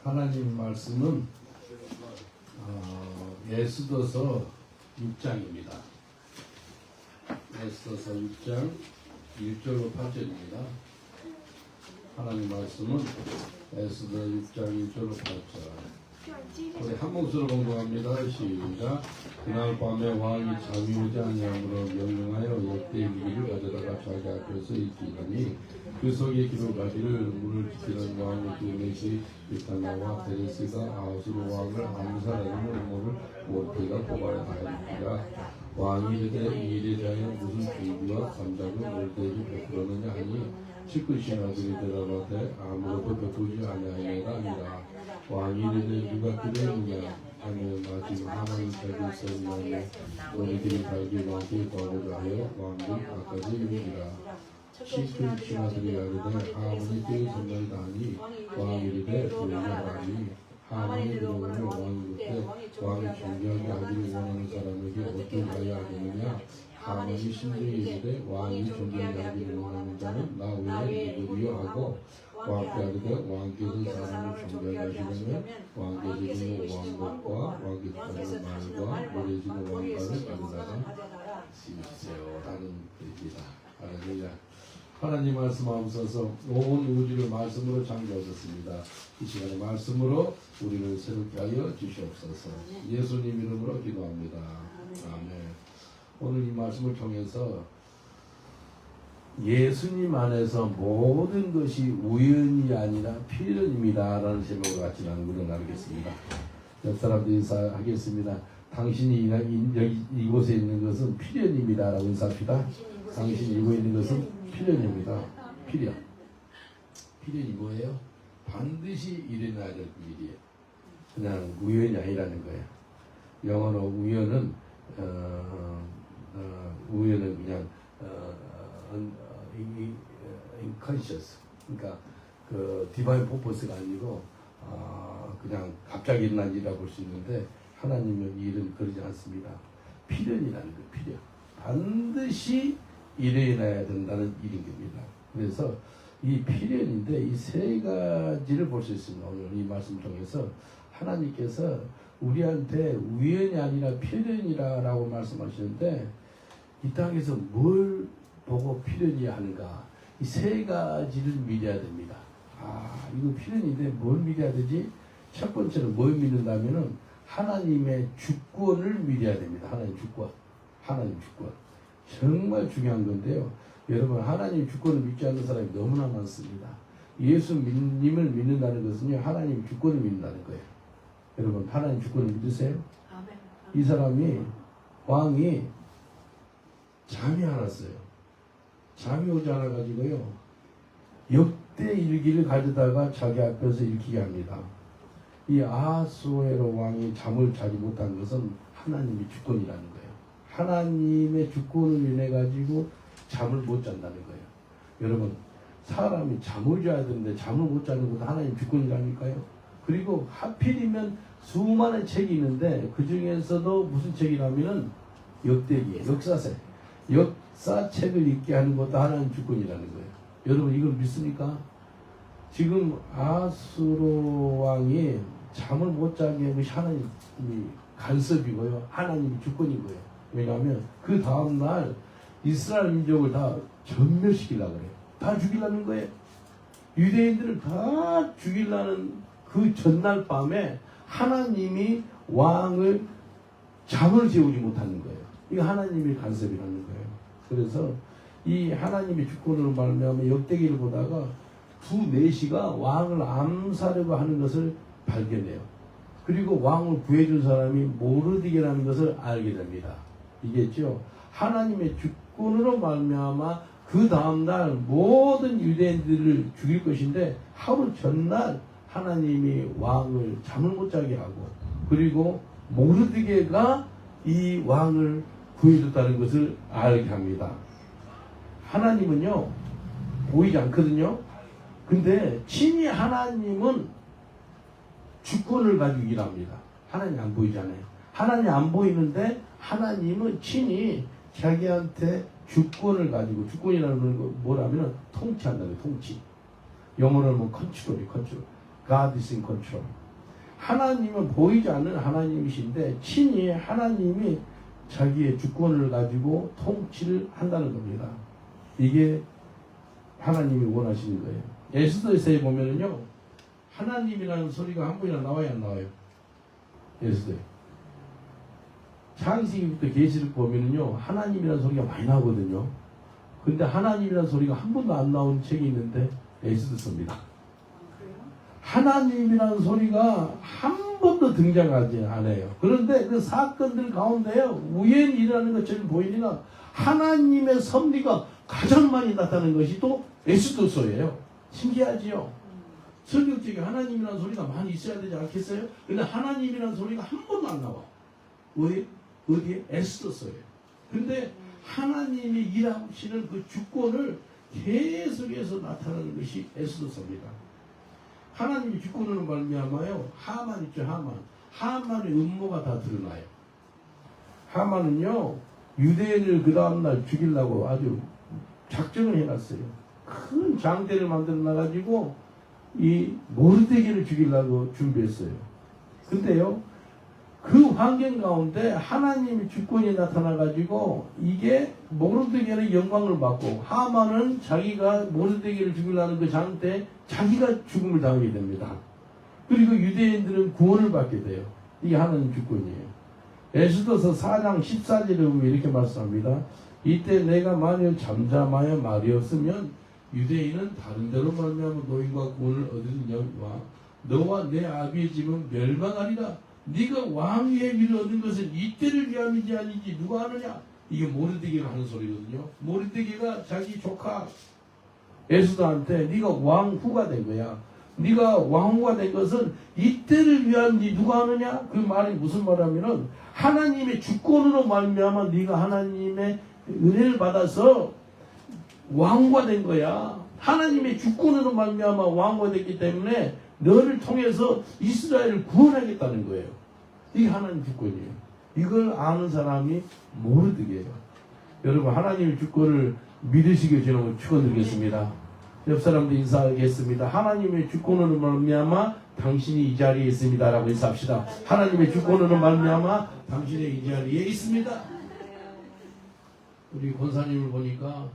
하나님 말씀은 에스더서 6장입니다. 에스더서 6장 1절로 8절입니다. 하나님 말씀은 에스더 6장 1절로 8절. 우리 한 목소리로 공부합니다. 시작. 그날 밤에 왕이 잠이 오지 아니하므로 명령하여 역대 일기를 가져다가 자기 앞에서 읽히더니 그 속에 기록하기를 물을 지키는 왕의 두 넷이 비탄나와 베레스가 아하수르 왕을 암살하는 음모를 모르드가 고발하여 하였느니라. 왕이 이르되 이 일에 대하여 무슨 준비와 감작을 모르드에게 베풀었느냐 하니 칠끝이 아들이 대답하되 아무것도 베푸지 아니하였느니라 하니라. 왕이 이르되 누가 그랬느냐 하면 마침 하나님 자기 있었나니 너희들이 자기 왕께 구하고자 하여 왕을 바꿔서 이르니라. 시큰 신하들이 이르되 하나님이 때의 선자이다 하니 왕이 이르되 왜냐하니 하나님이 들어오면 왕이 그때 왕이 존귀하게 하기를 원하는 사람에게 어떻게 가야 하겠느냐. 하나님이 신들이 이르되 왕이 존귀하게 하기를 원하는 자는 나 외에 누구리요 하고 왕께 이르되 왕께서 사람을 존귀하게 하시려면 왕께 지는 왕국과 왕께 지는 말과 노래 지는 왕가를 가져다가 심으세요 라는 뜻입니다. 할렐루야. 하나님 말씀하옵소서. 온 우주를 말씀으로 창조하셨습니다. 이 시간에 말씀으로 우리를 새롭게 하여 주시옵소서. 예수님 이름으로 기도합니다. 아멘. 오늘 이 말씀을 통해서 예수님 안에서 모든 것이 우연이 아니라 필연입니다 라는 제목으로 같이 나누기를 나누겠습니다. 옆 사람들 인사하겠습니다. 당신이 여기 이곳에 있는 것은 필연입니다 라고 인사합시다. 당신이 이곳에 있는 것은 필연입니다. 필연. 필연이 뭐예요? 반드시 일어나야 될 일이에요. 그냥 우연이 아니라는 거예요. 영어로 우연은 우연은 그냥 unconscious, 그러니까 그 디바인 퍼포스가 아니고 그냥 갑자기 일어난 일이라고 볼 수 있는데 하나님은 일은 그러지 않습니다. 필연이라는 거예요. 필연. 반드시 일어나야 된다는 일인 겁니다. 그래서 이 필연인데 이 세 가지를 볼 수 있습니다. 오늘 이 말씀 통해서 하나님께서 우리한테 우연이 아니라 필연이라고 말씀하시는데 이 땅에서 뭘 보고 필연이 하는가? 이 세 가지를 믿어야 됩니다. 이거 필연인데 뭘 믿어야 되지? 첫 번째는 뭘 믿는다면은 하나님의 주권을 믿어야 됩니다. 하나님 주권. 하나님 주권. 정말 중요한 건데요. 여러분, 하나님 주권을 믿지 않는 사람이 너무나 많습니다. 예수님을 믿는다는 것은요, 하나님 주권을 믿는다는 거예요. 여러분, 하나님 주권을 믿으세요? 이 사람이, 왕이 잠이 안 왔어요. 잠이 오지 않아가지고요, 역대 일기를 가져다가 자기 앞에서 읽히게 합니다. 이 아하수에로 왕이 잠을 자지 못한 것은 하나님의 주권이라는 거예요. 하나님의 주권을 인해 가지고 잠을 못 잔다는 거예요. 여러분, 사람이 잠을 자야 되는데 잠을 못 자는 것도 하나님 주권이라니까요. 그리고 하필이면 수많은 책이 있는데 그 중에서도 무슨 책이라면은 역대기, 역사책, 역사책을 읽게 하는 것도 하나님 주권이라는 거예요. 여러분, 이걸 믿습니까? 지금 아하수로 왕이 잠을 못 자게 한 것이 하나님이 간섭이고요, 하나님이 주권인 거예요. 왜냐하면 그 다음날 이스라엘 민족을 다 전멸시키려고 그래요. 다 죽이려는 거예요. 유대인들을 다 죽이려는 그 전날 밤에 하나님이 왕을 잠을 재우지 못하는 거예요. 이거 하나님의 간섭이라는 거예요. 그래서 이 하나님의 주권으로 말미암아 역대기를 보다가 두 내시가 왕을 암살하려고 하는 것을 발견해요. 그리고 왕을 구해준 사람이 모르드게라는 것을 알게 됩니다. 이겠죠? 하나님의 주권으로 말미암아 그 다음날 모든 유대인들을 죽일 것인데 하루 전날 하나님이 왕을 잠을 못 자게 하고 그리고 모르드게가 이 왕을 구해줬다는 것을 알게 합니다. 하나님은요, 보이지 않거든요. 근데 친히 하나님은 주권을 가지고 일합니다. 하나님 안 보이잖아요. 하나님 안 보이는데 하나님은 친히 자기한테 주권을 가지고, 주권이라는 건 뭐라면 통치한다는 거예요. 통치. 영어로 하면 컨트롤이 컨트롤. God is in control. 하나님은 보이지 않는 하나님이신데 친히 하나님이 자기의 주권을 가지고 통치를 한다는 겁니다. 이게 하나님이 원하시는 거예요. 에스더서에 보면은요, 하나님이라는 소리가 한 번이나 나와야 안 나와요. 에스더에. 창세기부터 계시를 보면은요, 하나님이라는 소리가 많이 나오거든요. 근데 하나님이라는 소리가 한 번도 안 나온 책이 있는데 에스더서입니다. 하나님이라는 소리가 한 번도 등장하지 않아요. 그런데 그 사건들 가운데요, 우연히 일어나는 것처럼 보이니까 하나님의 섭리가 가장 많이 나타나는 것이 또 에스더서예요. 신기하지요? 성경책에 하나님이라는 소리가 많이 있어야 되지 않겠어요? 근데 하나님이라는 소리가 한 번도 안 나와. 왜? 어디에? 에스더서예요. 근데 하나님이 일하시는 그 주권을 계속해서 나타나는 것이 에스더서입니다. 하나님이 주권으로 말미암아요. 하만 있죠, 하만. 하만의 음모가 다 드러나요. 하만은요, 유대인을 그 다음날 죽이려고 아주 작정을 해놨어요. 큰 장대를 만들어 놔가지고 이 모르드게를 죽이려고 준비했어요. 근데요, 그 환경 가운데 하나님의 주권이 나타나가지고 이게 모르드게는 영광을 받고 하만은 자기가 모르드게를 죽이려는 그 장때 자기가 죽음을 당하게 됩니다. 그리고 유대인들은 구원을 받게 돼요. 이게 하나님 주권이에요. 에스더서 4장 14절에 보면 이렇게 말씀합니다. 이때 내가 만일 잠잠하여 말이 없으면 유대인은 다른 데로 말미암아 노임과 구원을 얻으려니와 너와 내 아비의 집은 멸망하리라. 네가 왕위의 위를 얻은 것은 이때를 위함이지 아니지 누가 아느냐. 이게 모르드게가 하는 소리거든요. 모르드게가 자기 조카 에스더한테 네가 왕후가 된 거야. 네가 왕후가 된 것은 이때를 위함이지 누가 아느냐. 그 말이 무슨 말하면은 하나님의 주권으로 말미암아 네가 하나님의 은혜를 받아서 왕후가 된 거야. 하나님의 주권으로 말미암아 왕후가 됐기 때문에 너를 통해서 이스라엘을 구원하겠다는 거예요. 이게 하나님 주권이에요. 이걸 아는 사람이 모르드게예요. 여러분, 하나님의 주권을 믿으시길 저는 축원드리겠습니다. 옆 사람도 인사하겠습니다. 하나님의 주권으로 말미암아 당신이 이 자리에 있습니다라고 인사합시다. 하나님의 주권으로 말미암아 당신이 이 자리에 있습니다. 우리 권사님을 보니까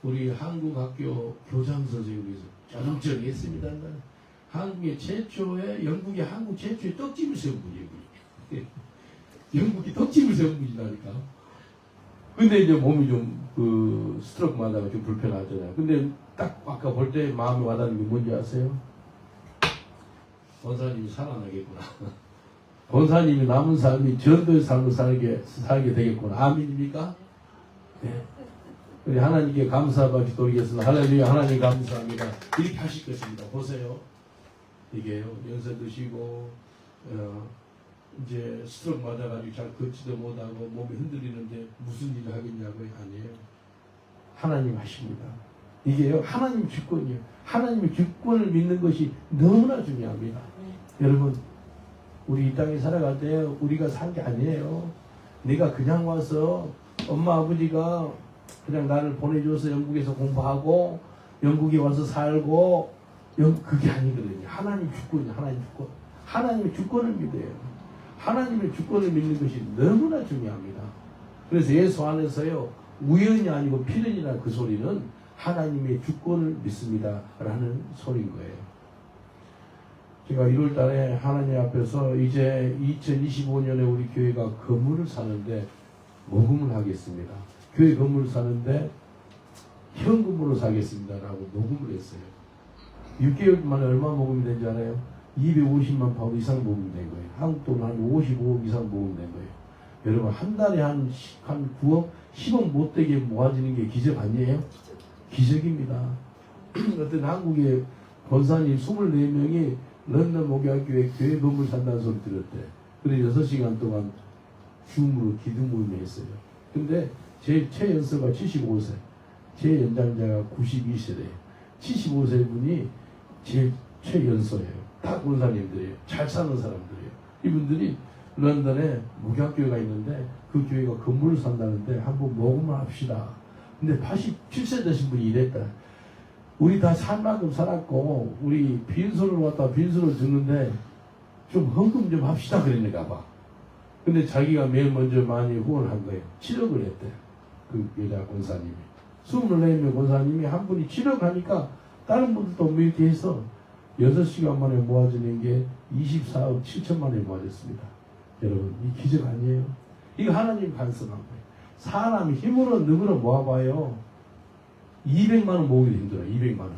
우리 한국 학교 교장 선생님께서 전형적이 했습니다. 한국의 최초의, 영국의 한국 최초의 떡집을 세운 분이에요. 영국이 떡집을 세운 분이라니까. 근데 이제 몸이 좀, 스트로크 맞아가 좀 불편하잖아요. 근데 딱 아까 볼 때 마음에 와닿는 게 뭔지 아세요? 권사님이 살아나겠구나. 권사님이 남은 삶이 전도의 삶을 살게 되겠구나. 아멘입니까? 네. 우리 하나님께 감사받기 돌리겠습니다. 할렐루야. 하나님 감사합니다. 이렇게 하실 것입니다. 보세요. 이게요, 연세 드시고 이제 스트로크 맞아가지고 잘 걷지도 못하고 몸이 흔들리는데 무슨 일을 하겠냐고요? 아니에요. 하나님 하십니다. 이게요, 하나님 주권이에요. 하나님의 주권을 믿는 것이 너무나 중요합니다. 여러분, 우리 이 땅에 살아갈 때 우리가 산 게 아니에요. 내가 그냥 와서 엄마 아버지가 그냥 나를 보내줘서 영국에서 공부하고 영국에 와서 살고 그게 아니거든요. 하나님 주권이에요. 하나님 주권. 하나님의 주권을 믿어요. 하나님의 주권을 믿는 것이 너무나 중요합니다. 그래서 예수 안에서요, 우연이 아니고 필연이라는 그 소리는 하나님의 주권을 믿습니다 라는 소리인 거예요. 제가 1월 달에 하나님 앞에서 이제 2025년에 우리 교회가 건물을 사는데 모금을 하겠습니다. 교회 건물을 사는데 현금으로 사겠습니다 라고 모금을 했어요. 6개월 만에 얼마 모금이 된지 알아요? 250만 파운드 이상 모금이 된 거예요. 한국 돈 한 55억 이상 모금된 거예요. 여러분, 한 달에 한 9억, 10억 못되게 모아지는 게 기적 아니에요? 기적입니다. 어떤 한국의 권사님 24명이 런던 목양교회 교회 건물 산다는 소리 들었대. 그래서 6시간 동안 줌으로 기도 모임을 했어요. 근데 제 최연소가 75세, 제 연장자가 92세래요. 75세 분이 제일 최연소예요. 다 권사님들이에요. 잘 사는 사람들이에요. 이분들이 런던에 목양교회가 있는데 그 교회가 건물을 산다는데 한번 모금을 합시다. 근데 87세 되신 분이 이랬다. 우리 다 살만큼 살았고 우리 빈손으로 왔다 빈손으로 죽는데 좀 헌금 좀 합시다 그랬는가 봐. 근데 자기가 맨 먼저 많이 후원을 한 거예요. 7억을 했대. 그 여자 권사님이. 24명 권사님이 한 분이 7억 하니까 다른 분들도 뭐 이렇게 해서 6시간 만에 모아지는 게 24억 7천만 원이 모아졌습니다. 여러분, 이 기적 아니에요? 이거 하나님 간섭한 거예요. 사람이 힘으로 능으로 모아봐요. 200만 원 모으기도 힘들어요. 200만 원.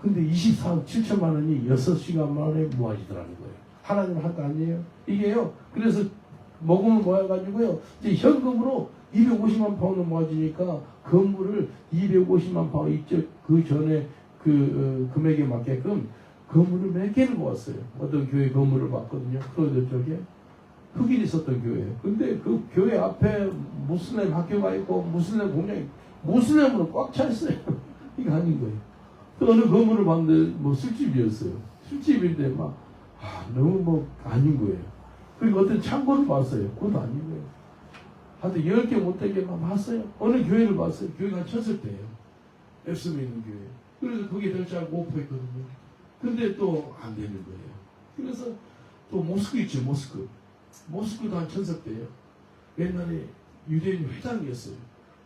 근데 24억 7천만 원이 6시간 만에 모아지더라는 거예요. 하나님 한 거 아니에요? 이게요. 그래서 모금을 모아가지고요. 이제 현금으로 250만 파운드 모아지니까 건물을 250만 파운드 그 전에 그 금액에 맞게끔 건물을 몇 개를 모았어요. 어떤 교회 건물을 봤거든요. 크로드 쪽에 흑인이 있었던 교회예요. 근데 그 교회 앞에 무슬림 학교가 있고 무슬림 공장이 무슬림으로 꽉 차 있어요. 이거 아닌 거예요. 또 어느 건물을 봤는데 뭐 술집이었어요. 술집인데 막 너무 뭐 아닌 거예요. 그리고 어떤 창고를 봤어요. 그것도 아닌 거예요. 하여튼 10개 못되게 막 봤어요. 어느 교회를 봤어요. 교회가 천석대예요. 앱섬에 있는 교회. 그래서 거기에 결제하고 오프했거든요. 근데 또 안 되는 거예요. 그래서 또 모스크 있죠. 모스크도 한 천석대예요. 옛날에 유대인 회당이었어요.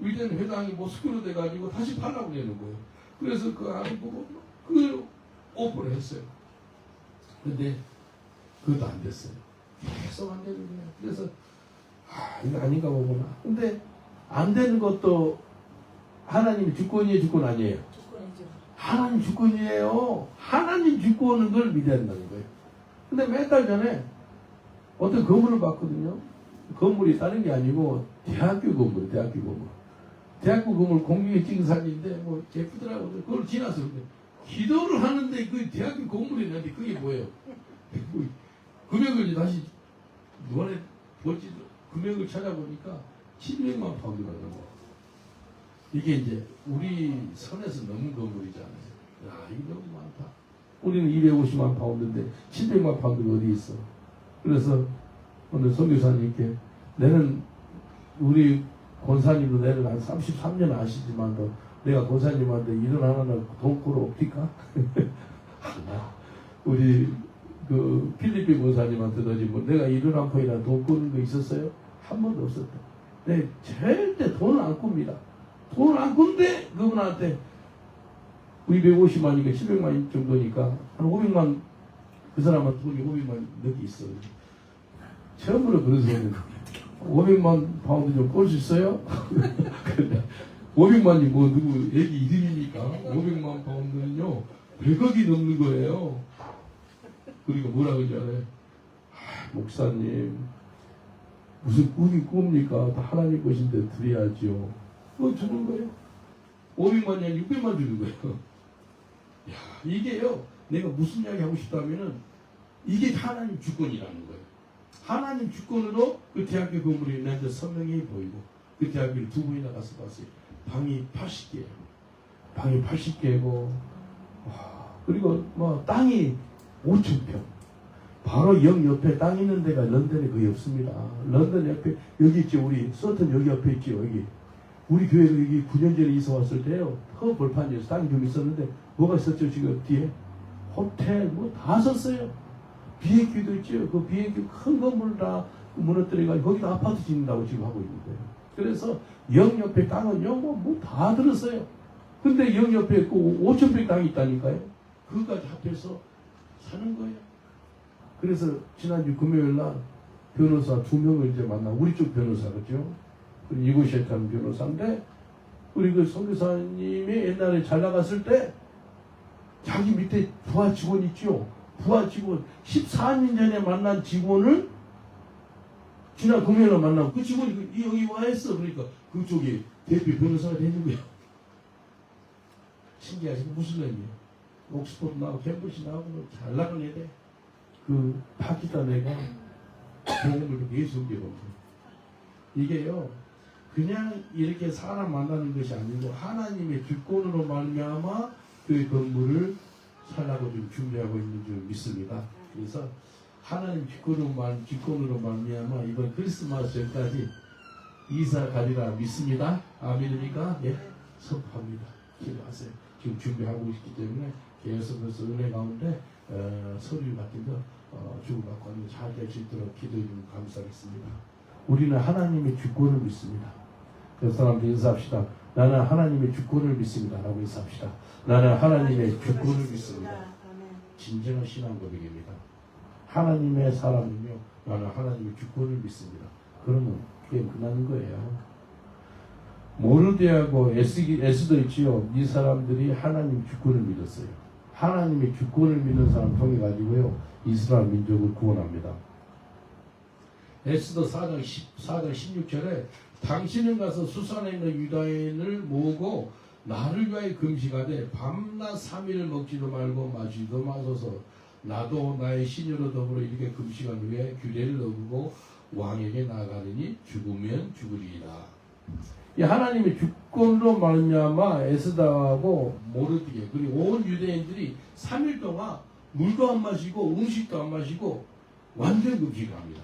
유대인 회당이 모스크로 돼가지고 다시 팔라고 내는 거예요. 그래서 그 안을 보고 그걸 오프를 했어요. 근데 그것도 안 됐어요. 계속 안 되는 거예요. 그래서 이거 아닌가 보구나. 근데 안 되는 것도 하나님이 주권이에요, 주권 아니에요? 주권이죠. 하나님 주권이에요. 하나님 주권은 걸 믿어야 한다는 거예요. 근데 몇 달 전에 어떤 건물을 봤거든요. 건물이 다른 게 아니고 대학교 건물. 대학교 건물 공중에 찍은 사진인데 뭐 예쁘더라고요. 그걸 지나서 근데 기도를 하는데 그 대학교 건물이 있는데 그게 뭐예요? 금액을 다시 이번에 볼지 금액을 찾아보니까 700만 파운드가 넘어. 이게 이제 우리 선에서 넘은 건물이잖아요. 야, 이거 너무 많다. 우리는 250만 파운드인데 700만 파운드가 어디 있어? 그래서 오늘 선교사님께 내는 우리 권사님도 내를 한 33년 아시지만도 내가 권사님한테 일을 하나 돈 꾸러 없니까? 우리 그 필리핀 권사님한테 너지 뭐 내가 일을 한 번이나 돈 꾸는 거 있었어요? 한 번도 없었다. 네, 절대 돈을 안 꿉니다. 돈을 안 꾼데 그분한테 250만이니까 700만 정도니까 한 500만 그 사람한테 돈이 500만 몇개 있어. 처음으로 그런 소리는 500만 파운드 좀 꿀 수 있어요? 500만이 뭐 누구 애기 이름입니까? 500만 파운드는요 100억이 넘는 거예요. 그리고 뭐라 그러지 않아요? 목사님 무슨 꿈이 꿈입니까? 다 하나님 것인데 드려야죠. 그거 주는 거예요. 500만이 아니라 600만 주는 거예요. 야, 이게요 내가 무슨 이야기 하고 싶다면은 이게 하나님 주권이라는 거예요. 하나님 주권으로 그 대학교 건물에 있는데 선명히 보이고 그 대학교를 2번이나 가서 봤어요. 방이 80개예요. 방이 80개고 그리고 뭐 땅이 5,000평. 바로 역 옆에 땅 있는 데가 런던에 거의 없습니다. 런던 옆에 여기 있죠. 우리 서튼 여기 옆에 있죠. 여기 우리 교회도 여기 9년 전에 이사 왔을 때요. 허 벌판이어서 땅이 좀 있었는데 뭐가 있었죠? 지금 뒤에 호텔 뭐 다 썼어요. 비행기도 있죠. 그 비행기 큰 건물 다 무너뜨려가지고 거기다 아파트 짓는다고 지금 하고 있는 거예요. 그래서 역 옆에 땅은요 뭐 다 들었어요. 근데 역 옆에 그 5,000평 땅이 있다니까요. 그거까지 합해서 사는 거예요. 그래서 지난주 금요일 날 변호사 2명을 이제 만나 우리 쪽 변호사 그죠? 그리고 이고시에탄 변호사인데 우리 그 선교사님이 옛날에 잘 나갔을 때 자기 밑에 부하 직원 있죠. 부하 직원 14년 전에 만난 직원을 지난 금요일에 만나고 그 직원이 여기 와 있어. 그러니까 그쪽에 대표 변호사가 되는 거예요. 신기하지? 무슨 의미예요? 옥스퍼드 나오고 캠브리지 나오고 잘 나간 애들 그 파키스탄 애가 복음을 예수 교로 이게요 그냥 이렇게 사람 만나는 것이 아니고 하나님의 주권으로 말미암아 그 건물을 살라고 좀 준비하고 있는 줄 믿습니다. 그래서 하나님 주권으로 말미암아 이번 크리스마스 전까지 이사 가리라 믿습니다. 아멘입니까? 예, 선포합니다. 기도하세요. 지금 준비하고 있기 때문에 계속해서 은혜 가운데 서류 같은 거 주고받고 하는 잘 될 수 있도록 기도해 주면 감사하겠습니다. 우리는 하나님의 주권을 믿습니다. 그 사람들 인사합시다. 나는 하나님의 주권을 믿습니다. 라고 인사합시다. 나는 하나님의 주권을 믿습니다. 진정한 신앙 고백입니다. 하나님의 사람이며 나는 하나님의 주권을 믿습니다. 그러면 그게 끝나는 거예요. 모르드하고 에스도 있지요. 이 사람들이 하나님 주권을 믿었어요. 하나님의 주권을 믿는 사람 통해 가지고요 이스라엘 민족을 구원합니다. 에스더 4장 16절에 당신은 가서 수산에 있는 유다인을 모으고 나를 위하여 금식하되 밤낮 3일을 먹지도 말고 마시지도 마소서. 나도 나의 신녀로 더불어 이렇게 금식한 후에 규례를 어기고 왕에게 나가느니 죽으면 죽으리이다. 이 하나님의 주권으로 말미암아 에스더하고 모르드게 그리고 온 유대인들이 3일 동안 물도 안 마시고 음식도 안 마시고 완전 금식을 합니다.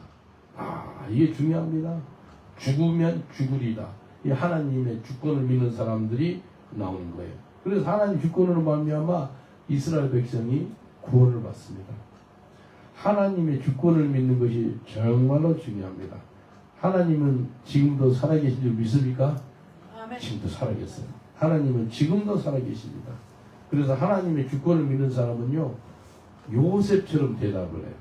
이게 중요합니다. 죽으면 죽으리다. 이 하나님의 주권을 믿는 사람들이 나오는 거예요. 그래서 하나님 주권으로 말미암아 이스라엘 백성이 구원을 받습니다. 하나님의 주권을 믿는 것이 정말로 중요합니다. 하나님은 지금도 살아계신 줄 믿습니까? 아멘. 지금도 살아계세요. 하나님은 지금도 살아계십니다. 그래서 하나님의 주권을 믿는 사람은요 요셉처럼 대답을 해요.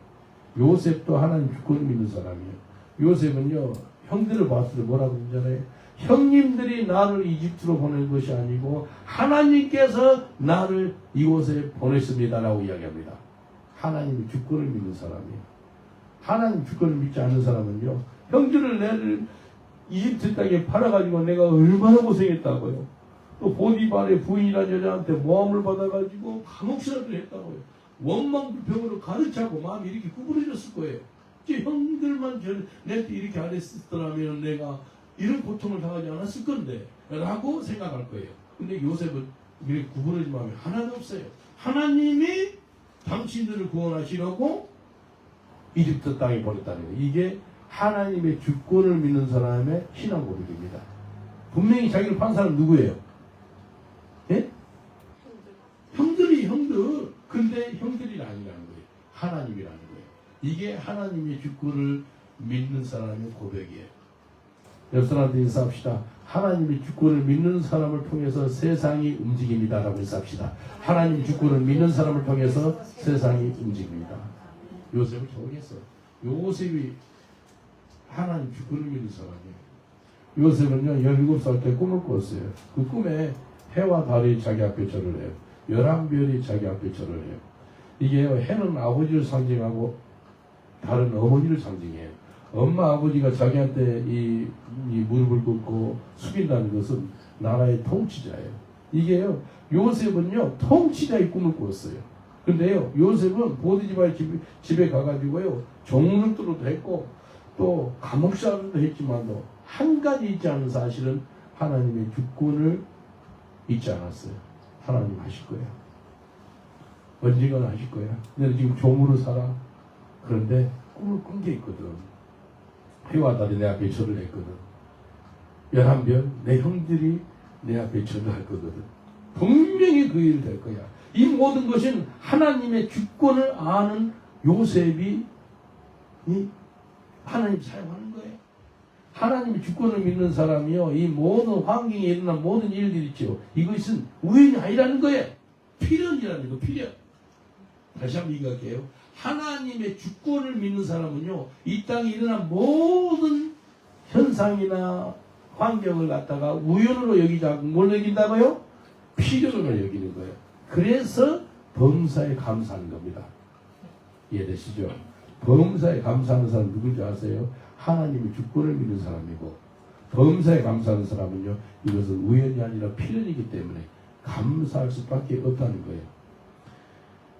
요셉도 하나님 주권을 믿는 사람이에요. 요셉은요 형들을 봤을 때 뭐라고 그러잖아요. 형님들이 나를 이집트로 보낸 것이 아니고 하나님께서 나를 이곳에 보냈습니다라고 이야기합니다. 하나님의 주권을 믿는 사람이에요. 하나님 주권을 믿지 않는 사람은요 형들을 내를 이집트 땅에 팔아가지고 내가 얼마나 고생했다고요. 또 보디발의 부인이라는 여자한테 모함을 받아가지고 감옥살이를 했다고요. 원망불평으로 가득 차고 마음이 이렇게 구부러졌을 거예요. 이제 형들만 내한테 이렇게 안 했었더라면 내가 이런 고통을 당하지 않았을 건데 라고 생각할 거예요. 근데 요셉은 이렇게 구부러진 마음이 하나도 없어요. 하나님이 당신들을 구원하시려고 이집트 땅에 보냈다는 거예요. 이게 하나님의 주권을 믿는 사람의 신앙 고백입니다. 분명히 자기를 판 사람 누구예요? 예? 형들. 근데 형들이 아니라는 거예요. 하나님이라는 거예요. 이게 하나님의 주권을 믿는 사람의 고백이에요. 옆 사람들 인사합시다. 하나님의 주권을 믿는 사람을 통해서 세상이 움직입니다. 라고 인사합시다. 하나님의 주권을 믿는 사람을 통해서 세상이 움직입니다. 요셉을 저기했어요. 요셉이 하나님 주권을 믿는 사람이에요. 요셉은요 17살 때 꿈을 꿨어요. 그 꿈에 해와 달이 자기 앞에 절을 해요. 11별이 자기 앞에 절을 해요. 이게 해는 아버지를 상징하고 달은 어머니를 상징해요. 엄마 아버지가 자기한테 이 무릎을 꿇고 숙인다는 것은 나라의 통치자예요. 이게요 요셉은요 통치자의 꿈을 꿨어요. 근데요 요셉은 보디발 집에 가가지고요 종로들도 했고 또 감옥살이도 했지만도 한 가지 있지 않은 사실은 하나님의 주권을 잊지 않았어요. 하나님 하실 거야. 언젠가 하실 거야. 너는 지금 종으로 살아. 그런데 꿈을 꾼 게 있거든. 해와 달이 내 앞에 절을 했거든. 11별 내 형들이 내 앞에 절을 할 거거든. 분명히 그 일이 될 거야. 이 모든 것은 하나님의 주권을 아는 요셉이 하나님 사용하는 거예요. 하나님의 주권을 믿는 사람이요 이 모든 환경에 일어난 모든 일들이 있죠. 이것은 우연이 아니라는 거예요. 필연이라는 거. 필연. 다시 한번 얘기할게요. 하나님의 주권을 믿는 사람은요 이 땅에 일어난 모든 현상이나 환경을 갖다가 우연으로 여기지 않고 뭘 여긴다고요? 필연으로 여기는 거예요. 그래서 범사에 감사하는 겁니다. 이해되시죠? 범사에 감사하는 사람 누군지 아세요? 하나님의 주권을 믿는 사람이고, 범사에 감사하는 사람은요 이것은 우연이 아니라 필연이기 때문에 감사할 수밖에 없다는 거예요.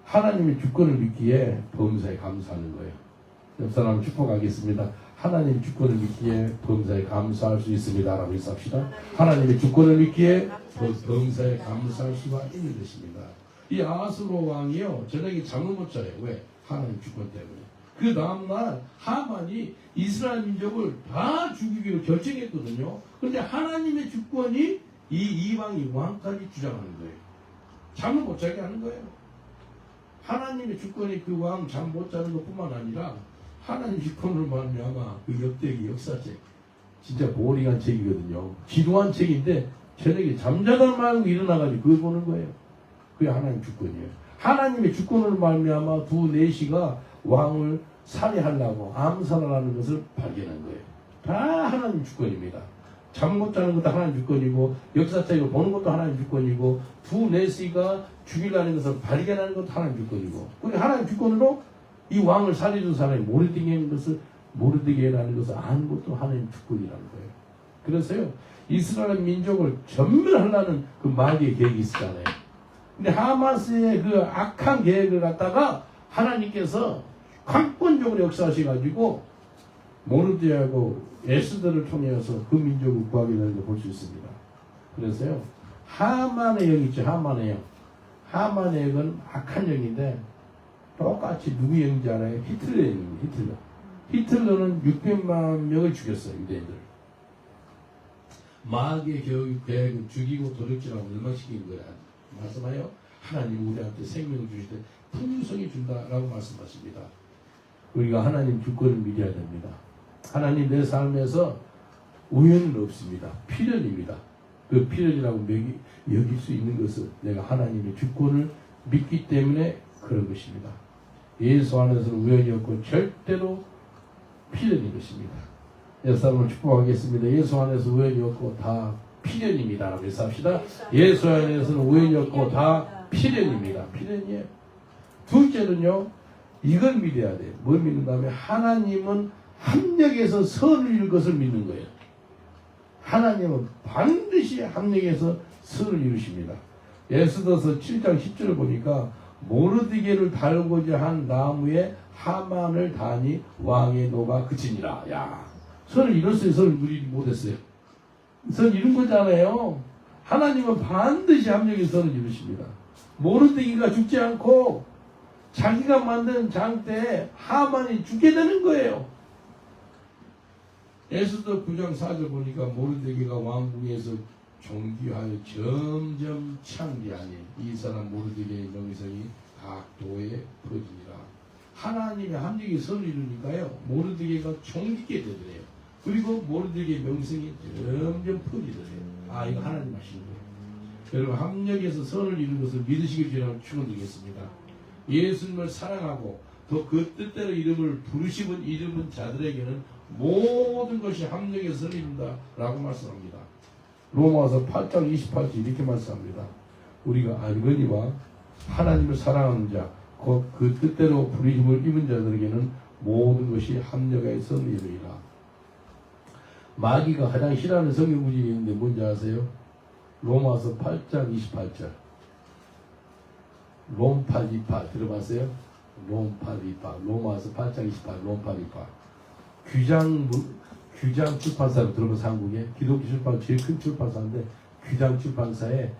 하나님의 주권을 믿기에 범사에 감사하는 거예요. 옆 사람 축복하겠습니다. 하나님의 주권을 믿기에 범사에 감사할 수 있습니다. 라고 인사합시다. 하나님의 주권을 믿기에 범사에 감사할 수가 있는 것입니다. 이 아하스로 왕이요 저녁에 잠을 못 자요. 왜? 하나님 주권 때문에. 그 다음날 하만이 이스라엘 민족을 다 죽이기로 결정했거든요. 그런데 하나님의 주권이 이 이방이 왕까지 주장하는 거예요. 잠을 못 자게 하는 거예요. 하나님의 주권이 그 왕 잠 못 자는 것뿐만 아니라 하나님 주권으로 말미암아 그 역대기 역사책 진짜 보링한 책이거든요. 지루한 책인데 저녁에 잠자다 말고 일어나가지고 그걸 보는 거예요. 그게 하나님 주권이에요. 하나님의 주권으로 말미암아 두 내시가 왕을 살해하려고 암살을 하는 것을 발견한 거예요. 다 하나님 주권입니다. 잠 못 자는 것도 하나님 주권이고 역사책을 보는 것도 하나님 주권이고 두 내시가 죽이려는 것을 발견하는 것도 하나님 주권이고 그리고 하나님 주권으로 이 왕을 살해준 사람이 모르드게라는 것을 아는 것도 하나님 주권이라는 거예요. 그래서요 이스라엘 민족을 전멸하려는 그 마귀의 계획이 있었잖아요. 근데 하마스의 그 악한 계획을 갖다가 하나님께서 강권적으로 역사하셔가지고 모르드게하고 에스더를 통해서 그 민족을 구하게 되는 걸 볼 수 있습니다. 그래서요 하만의 영 있죠. 하만의 영. 하만의 영은 악한 영인데 똑같이 누구 영인지 알아요? 히틀러의 영입니다. 히틀러. 히틀러는 600만 명을 죽였어요. 유대인들. 마귀의 계획은 죽이고 도둑질하고 멸망시킨 거야. 말씀하여 하나님 우리한테 생명을 주실 때 풍성히 준다라고 말씀하십니다. 우리가 하나님 주권을 믿어야 됩니다. 하나님 내 삶에서 우연은 없습니다. 필연입니다. 그 필연이라고 여길 수 있는 것은 내가 하나님의 주권을 믿기 때문에 그런 것입니다. 예수 안에서는 우연이 없고 절대로 필연인 것입니다. 여러분을 축복하겠습니다. 예수 안에서 우연이 없고 다 필연입니다. 라고 해서 합시다. 예수 안에서는 우연이 없고 다 필연입니다. 필연이에요. 둘째는요, 이걸 믿어야 돼요. 뭘 믿는다면 하나님은 합력해서 선을 이룰 것을 믿는 거예요. 하나님은 반드시 합력해서 선을 이루십니다. 에스더서 7장 10절을 보니까 모르드게를 달고자 한 나무에 하만을 다니 왕의 노가 그치니라. 야, 선을 이뤘어요. 선을 이루지 못했어요. 선 이룬 거잖아요. 하나님은 반드시 합력해서 선을 이루십니다. 모르드게가 죽지 않고 자기가 만든 장대에 하만이 죽게 되는 거예요. 에스더 9장 4절 보니까 모르드게가 왕궁에서 종기하여 점점 창기하니 이 사람 모르드게의 명성이 각 도에 퍼지니라. 하나님의 합력이 선을 이루니까요 모르드게가 종기게 되더래요. 그리고 모르드게의 명성이 점점 퍼지더래요. 아, 이거 하나님 하시는 거예요. 여러분 합력해서 선을 이루는 것을 믿으시길 주라고 축원드리겠습니다. 예수님을 사랑하고 또 그 뜻대로 이름을 부르시는 이름은 자들에게는 모든 것이 합력해서 선을 이룬다 라고 말씀합니다. 로마서 8장 28절 이렇게 말씀합니다. 우리가 알거니와 하나님을 사랑하는 자, 그 뜻대로 부르심을 입은 자들에게는 모든 것이 합력하여 선을 이루리라. 마귀가 가장 싫어하는 성경 구절이 있는데 뭔지 아세요? 로마서 8장 28절. 롬파리파 들어봤어요? 롬파리파. 로마서 8장 28 롬파리파. 규장 출판사로 들어봐서 한국에 기독교 출판 제일 큰 출판사인데 규장 출판사에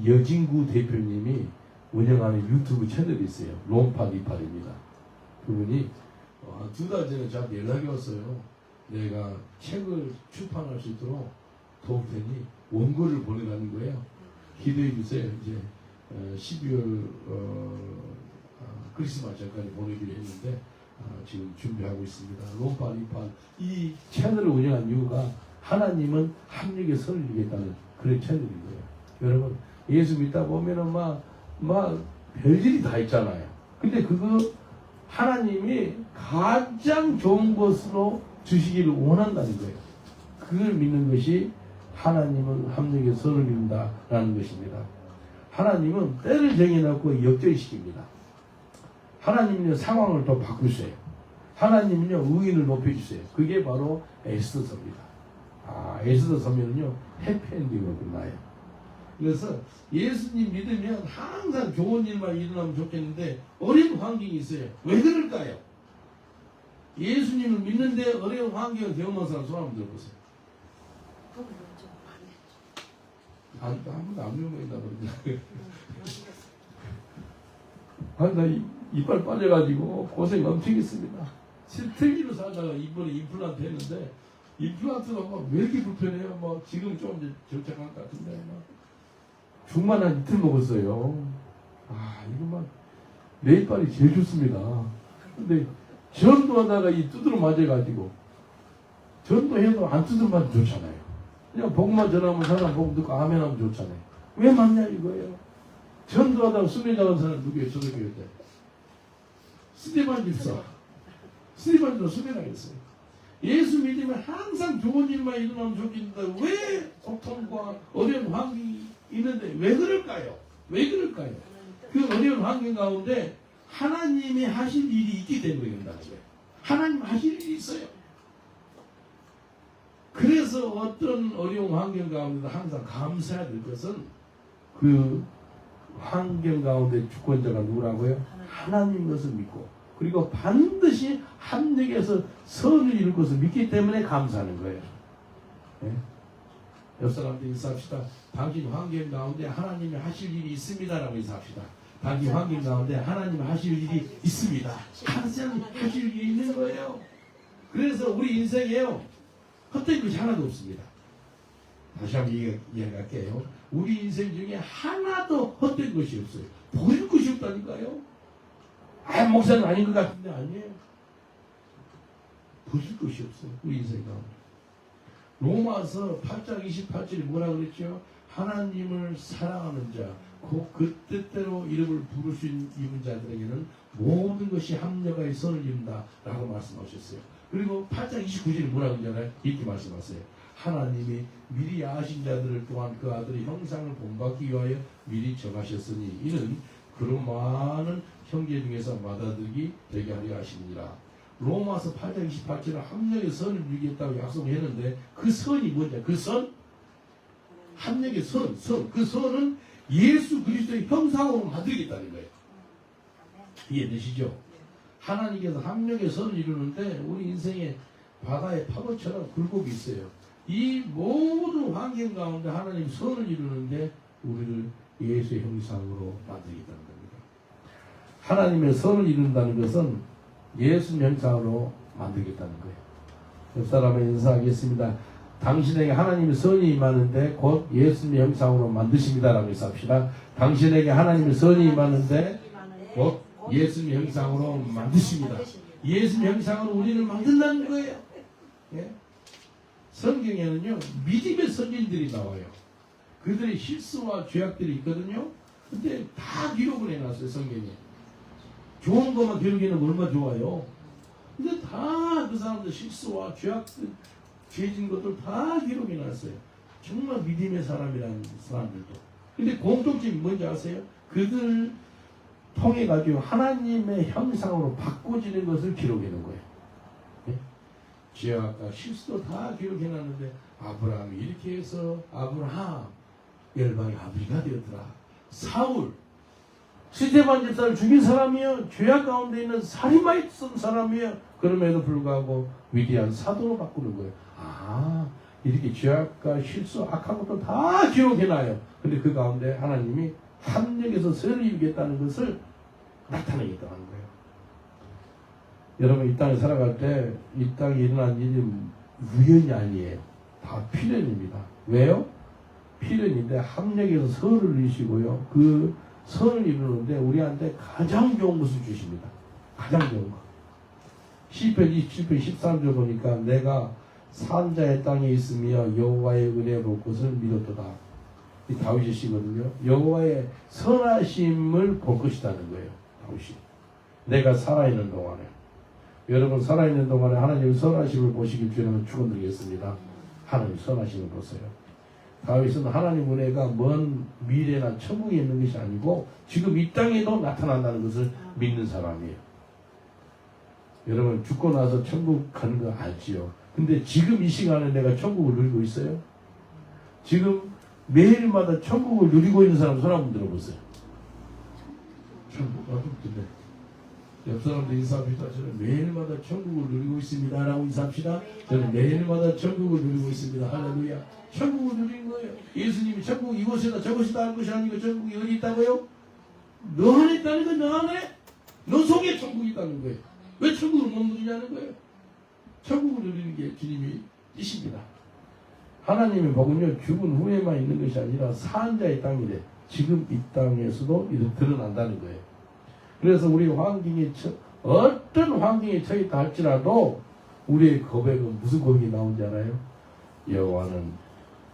여진구 대표님이 운영하는 유튜브 채널이 있어요. 롬파리파입니다. 그분이 2달 전에 저한테 연락이 왔어요. 내가 책을 출판할 수 있도록 도울 테니 원고를 보내라는 거예요. 기도해 주세요. 이제 12월 크리스마스 전까지 보내기로 했는데 지금 준비하고 있습니다. 롬파리파 이 채널을 운영한 이유가 하나님은 합력의 선을 이루겠다는 그런 채널인 거예요. 여러분 예수 믿다 보면은 막 별일이 다 있잖아요. 근데 그거 하나님이 가장 좋은 것으로 주시기를 원한다는 거예요. 그걸 믿는 것이 하나님은 합력의 선을 이룬다라는 것입니다. 하나님은 때를 정해놓고 역전시킵니다. 하나님은요 상황을 또 바꾸세요. 하나님은요 의인을 높여주세요. 그게 바로 에스더서입니다. 에스더서면은요 해피엔딩으로 끝나요. 그래서 예수님 믿으면 항상 좋은 일만 일어나면 좋겠는데 어려운 환경이 있어요. 왜 그럴까요? 예수님을 믿는데 어려운 환경을 경험한 사람 손 한번 들어보세요. 아무도 안 명명했나 보네. 나 이빨 빠져가지고 고생 엄청 했습니다. 틀기로 살다가 이번에 임플란트 했는데 임플란트가 왜 이렇게 불편해요? 지금 좀 이제 절착한 것 같은데 죽만 한 이틀 먹었어요. 이것만 내일빨이 제일 좋습니다. 근데 전도하다가 이 두드러 맞아가지고 전도해도 안 두드러 맞으면 좋잖아요. 그냥 복음만 전하면 사람 복음 듣고 아멘 하면 좋잖아요. 왜 맞냐 이거예요. 전도하다가 순회 나간 사람 누구예요? 초대교회 때 스테반 집사. 스테반 집사 순회 나겠어요. 예수 믿으면 항상 좋은 일만 일어나면 좋겠는데 왜 고통과 어려운 환경이 있는데 왜 그럴까요? 왜 그럴까요? 그 어려운 환경 가운데 하나님이 하실 일이 있기 때문에 그런다는 거예요. 하나님 하실 일이 있어요. 그래서 어떤 어려운 환경 가운데도 항상 감사해야 될 것은 그 환경 가운데 주권자가 누구라고요? 하나님 것을 믿고 그리고 반드시 합력해서 선을 이룰 것을 믿기 때문에 감사하는 거예요. 네? 옆 사람들 인사합시다. 당신 환경 가운데 하나님이 하실 일이 있습니다라고 인사합시다. 당신 환경 가운데 하나님이 하실 일이 있습니다. 항상 하실 일이 있는 거예요. 그래서 우리 인생에요. 헛된 것이 하나도 없습니다. 다시 한번 이야기할게요. 우리 인생 중에 하나도 헛된 것이 없어요. 버릴 것이 없다니까요. 목사님 아닌 것 같은데 아니에요. 버릴 것이 없어요. 우리 인생 가운데. 로마서 8장 28절에 뭐라 그랬죠? 하나님을 사랑하는 자, 그 뜻대로 이름을 부르신 입은 자들에게는 모든 것이 합력하여 선을 이룬다 라고 말씀하셨어요. 그리고 8장 29절에 뭐라고 하잖아요? 이렇게 말씀하세요. 하나님이 미리 아신 자들을 또한 그 아들의 형상을 본받기 위하여 미리 정하셨으니 이는 그런 많은 형제 중에서 받아들이기 되게 하려 하시니라. 로마서 8장 28절에 합력의 선을 이루겠다고 약속했는데 그 선이 뭐냐? 그 선? 합력의 선. 그 선은 예수 그리스도의 형상으로 만들겠다는 거예요. 이해되시죠? 하나님께서 합력의 선을 이루는데 우리 인생의 바다의 파도처럼 굴곡이 있어요. 이 모든 환경 가운데 하나님 선을 이루는데 우리를 예수의 형상으로 만들겠다는 겁니다. 하나님의 선을 이룬다는 것은 예수 형상으로 만들겠다는 거예요. 옆 사람을 인사하겠습니다. 당신에게 하나님의 선이 임하는데 곧 예수님의 형상으로 만드십니다라고 인사합시다. 당신에게 하나님의 선이 임하는데 곧 예수님의 형상으로 만드십니다. 예수님의 형상으로 우리를 만든다는 거예요. 예? 성경에는요 믿음의 선진들이 나와요. 그들의 실수와 죄악들이 있거든요. 근데 다 기록을 해놨어요. 성경에. 좋은 것만 기록해놓으면 얼마나 좋아요. 근데 다 그 사람들 실수와 죄악들 죄진 것들 다 기록해놨어요. 정말 믿음의 사람이라는 사람들도. 근데 공통점이 뭔지 아세요? 그들 통해 가지고 하나님의 형상으로 바꿔지는 것을 기록해놓은 거예요. 네? 죄악과 실수도 다 기록해놨는데 아브라함이 이렇게 해서 아브라함 열방의 아버지가 되었더라. 사울 스데반 집사를 죽인 사람이요. 죄악 가운데 있는 살인마였던 사람이요. 그럼에도 불구하고 위대한 사도로 바꾸는 거예요. 이렇게 죄악과 실수, 악한 것도 다 기록해놔요. 근데 그 가운데 하나님이 합력해서 선을 이루겠다는 것을 나타내겠다는 거예요. 여러분 이 땅에 살아갈 때 이 땅에 일어난 일이 우연이 아니에요. 다 필연입니다. 왜요? 필연인데 합력해서 선을 이루시고요. 그 선을 이루는데 우리한테 가장 좋은 것을 주십니다. 가장 좋은 것. 시편 27편 13절 보니까 내가 산자의 땅에 있으며 여호와의 은혜 볼 것을 믿었도다. 이 다윗의 시거든요. 여호와의 선하심을 볼 것이라는 거예요. 다윗이. 내가 살아있는 동안에. 여러분 살아있는 동안에 하나님의 선하심을 보시길 주님은 축원드리겠습니다. 하나님 선하심을 보세요. 다윗은 하나님 은혜가 먼 미래나 천국에 있는 것이 아니고 지금 이 땅에도 나타난다는 것을 믿는 사람이에요. 여러분 죽고 나서 천국 가는 거 알지요? 근데 지금 이 시간에 내가 천국을 누리고 있어요? 지금 매일마다 천국을 누리고 있는 사람 손 한번 들어보세요. 천국 근데 옆 사람들 인사합시다. 저는 매일마다 천국을 누리고 있습니다 라고 인사합시다. 저는 매일마다 천국을 누리고 있습니다. 할렐루야. 천국을 누리는 거예요. 예수님이 천국 이곳이다 저곳이다 할 것이 아니고 천국이 어디 있다고요? 너 안에 있다는 건 너 안에? 너 속에 천국이 있다는 거예요. 왜 천국을 못 누리냐는 거예요. 천국을 누리는 게 주님이 뜻입니다. 하나님의 복은요 죽은 후에만 있는 것이 아니라 산 자의 땅이래. 지금 이 땅에서도 이렇게 드러난다는 거예요. 그래서 우리 어떤 환경에 처했다 할지라도 우리의 고백은 무슨 고백이 나온지 알아요? 여호와는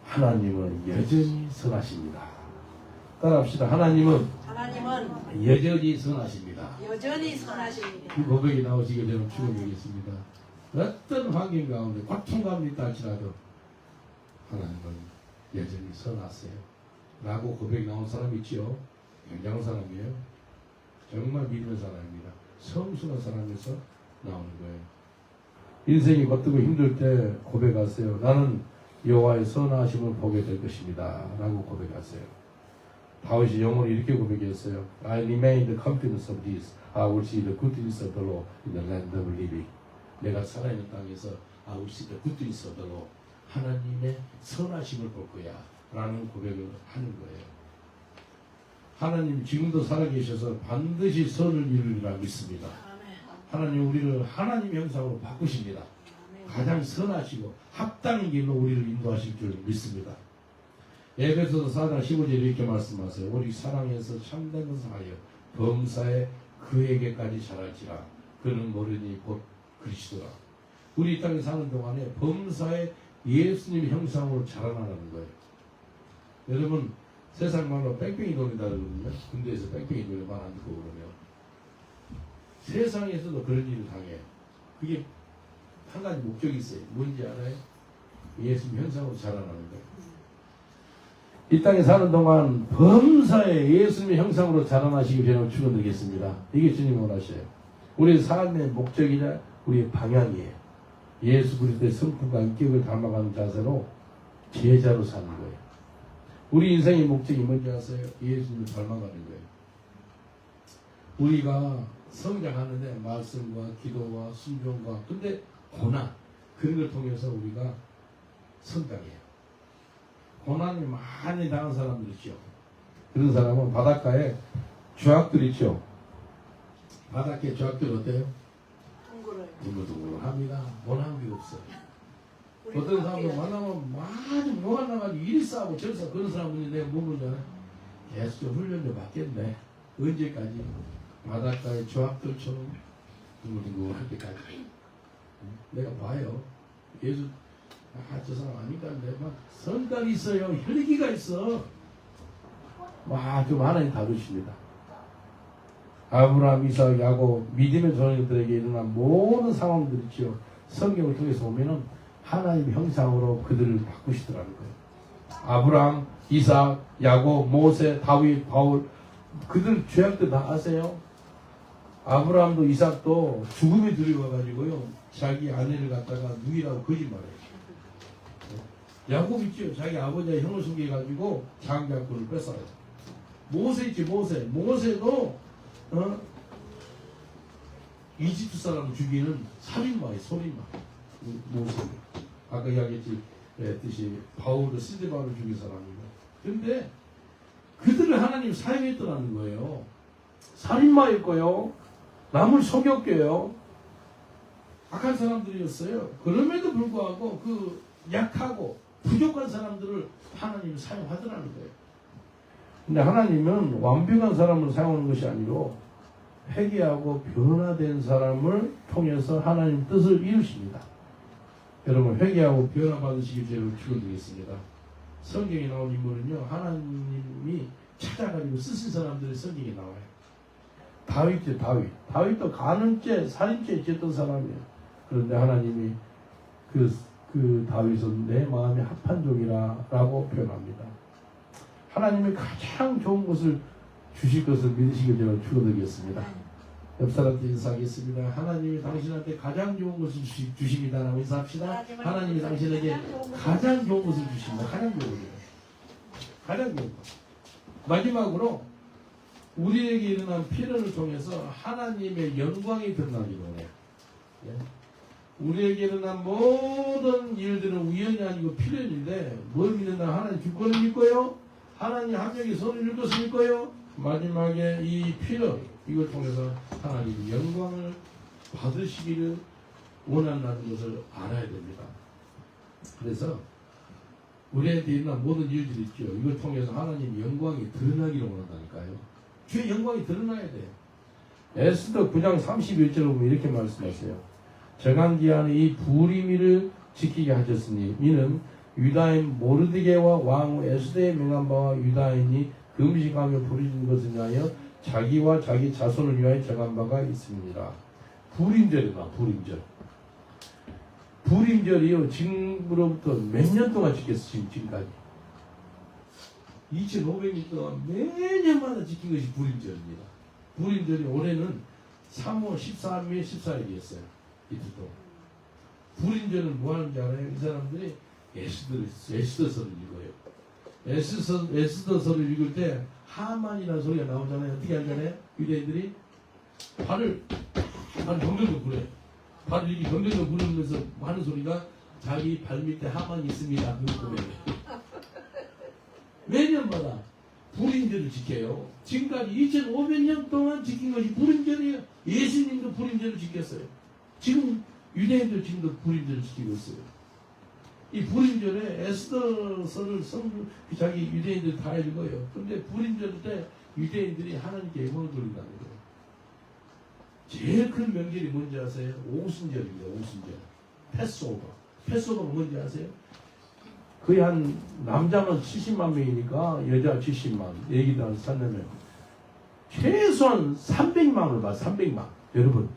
하나님은 여전히 선하십니다. 따라합시다. 하나님은 여전히 선하십니다. 여전히 선하십니다. 그 고백이 나오시길 저는 축원드리겠습니다. 어떤 환경 가운데 고통 가운데 있다 할지라도 하나님은 여전히 선하세요. 라고 고백이 나온 사람이 있지요. 굉장한 사람이에요. 정말 믿는 사람입니다. 성숙한 사람에서 나오는 거예요. 인생이 겉뜨고 힘들 때 고백하세요. 나는 여호와의 선하심을 보게 될 것입니다. 라고 고백하세요. 다윗이 영어로 이렇게 고백했어요. I remain in the confidence of this. I will see the goodness of the Lord in the land of living. 내가 살아있는 땅에서 I will see the goodness of the Lord. 하나님의 선하심을 볼 거야. 라는 고백을 하는 거예요. 하나님 지금도 살아계셔서 반드시 선을 이루리라 믿습니다. 하나님 우리를 하나님 형상으로 바꾸십니다. 가장 선하시고 합당한 길로 우리를 인도하실 줄 믿습니다. 에베소서 4장 15절에 이렇게 말씀하세요. 우리 사랑에서 참된 것을 하여 범사에 그에게까지 자랄지라. 그는 모르니 곧 그리스도라. 우리 이 땅에 사는 동안에 범사에 예수님 형상으로 자라나는 거예요. 여러분 세상 말로 뺑뺑이 돌이다 그러거든요. 군대에서 뺑뺑이 돌이 말 안 듣고 그러면 세상에서도 그런 일을 당해요. 그게 한 가지 목적이 있어요. 뭔지 알아요? 예수님 형상으로 자라나는 거예요. 이 땅에 사는 동안 범사에 예수님의 형상으로 자라나시기 위해 축원드리겠습니다. 이게 주님이 원하셔요. 우리의 삶의 목적이자 우리의 방향이에요. 예수 그리스도의 성품과 인격을 닮아가는 자세로 제자로 사는 거예요. 우리 인생의 목적이 뭔지 아세요? 예수님을 닮아가는 거예요. 우리가 성장하는데 말씀과 기도와 순종과 근데 고난 그런 걸 통해서 우리가 성장해요. 고난이 많이 당한 사람들 있죠. 그런 사람은 바닷가에 주학들 있죠. 바닷가에 주학들 어때요? 둥글둥글합니다. 원한 게 없어요. 어떤 사람도 만나면 많이 뭐가 나가지고 이리 싸고 저리 싸고 그런 사람들이 내가 뭐보잖아. 계속 좀 훈련 좀 받겠네. 언제까지? 바닷가에 주학들처럼 둥글둥글할 때까지. 내가 봐요. 예수 저 사람 아닌가 한데 막 성깔이 있어요. 혈기가 있어. 막 좀 하나님 다루십니다. 아브라함, 이삭, 야곱 믿음의 조상들에게 일어난 모든 상황들 있죠. 성경을 통해서 보면은 하나님 형상으로 그들을 바꾸시더라는 거예요. 아브라함, 이삭, 야곱, 모세, 다윗, 바울 그들 죄악들 다 아세요? 아브라함도 이삭도 죽음이 두려워가지고요 자기 아내를 갖다가 누이라고 거짓말해요. 야곱 있죠. 자기 아버지의 형을 속여가지고 자기 약혼을 뺏어요. 모세 있지. 모세도 이집트 사람을 죽이는 살인마예요. 살인마. 모세. 아까 이야기했듯이 바울을 스데반을 죽인 사람이고. 근데 그들을 하나님 사용했더라는 거예요. 살인마였고요. 남을 속였고요. 악한 사람들이었어요. 그럼에도 불구하고 그 약하고 부족한 사람들을 하나님이 사용하더라는 거예요. 근데 하나님은 완벽한 사람을 사용하는 것이 아니고 회개하고 변화된 사람을 통해서 하나님 뜻을 이루십니다. 여러분 회개하고 변화받으시기 위해 축원드리겠습니다. 성경에 나온 인물은요 하나님이 찾아가지고 쓰신 사람들의 성경에 나와요. 다윗이죠. 다윗도 간음죄, 살인죄 지었던 사람이에요. 그런데 하나님이 그 다윗은 내 마음에 합한 종이라고 표현합니다. 하나님이 가장 좋은 것을 주실 것을 믿으시길 제가 축원드리겠습니다. 옆 사람한테 인사하겠습니다. 하나님이 당신한테 가장 좋은 것을 주십니다. 라고 인사합시다. 하나님이 당신에게 가장 좋은 것을 주십니다. 가장 좋은 거예요. 가장 좋은 것. 마지막으로 우리에게 일어난 필요를 통해서 하나님의 영광이 드러나기를 원해요. 우리에게 일어난 모든 일들은 우연이 아니고 필연인데 뭘 믿는다? 하나님 주권을 믿고요. 하나님 한 명이 손을 읽을 것을 믿고요. 마지막에 이 필연 이걸 통해서 하나님 영광을 받으시기를 원한다는 것을 알아야 됩니다. 그래서 우리한테 일어난 모든 일들이 있죠. 이걸 통해서 하나님 영광이 드러나기를 원한다니까요. 주의 영광이 드러나야 돼요. 에스더 9장 31절을 보면 이렇게 말씀하세요. 정한기한에 이 부리미를 지키게 하셨으니 이는 유다인 모르드게와 왕후 에스더의 명한 바와 유다인이 금식하며 부르짖는 것을 위하여 자기와 자기 자손을 위하여 정한 바가 있습니다. 불임절이다. 불임절. 불임절이요. 지금으로부터 몇 년 동안 지켰어요. 지금까지. 2500년 동안 매년마다 지킨 것이 불임절입니다. 불임절이 올해는 3월 13일 14일이었어요. 이틀도. 불임절은 뭐 하는지 알아요? 이 사람들이 에스더서를 읽어요. 에스더서를 읽을 때 하만이라는 소리가 나오잖아요. 어떻게 하잖아요? 유대인들이 발을 덩덩덩 굴어요. 발을 이렇게 덩덩덩 구르면서 하는 소리가 자기 발 밑에 하만이 있습니다. 그거 매년마다 불임절을 지켜요. 지금까지 2500년 동안 지킨 것이 불임절이에요. 예수님도 불임절을 지켰어요. 지금 유대인들 지금도 불임절을 지키고 있어요. 이 불임절에 에스더서를 자기 유대인들 다 읽어요. 근데 불임절 때 유대인들이 하나님께 영광을 돌린다는 거예요. 제일 큰 명절이 뭔지 아세요? 오순절입니다. 오순절. 패스오버. 패스오버가 뭔지 아세요? 거의 한 남자는 70만 명이니까 여자 70만, 애기들 한 3명. 최소한 300만을 봐. 300만. 여러분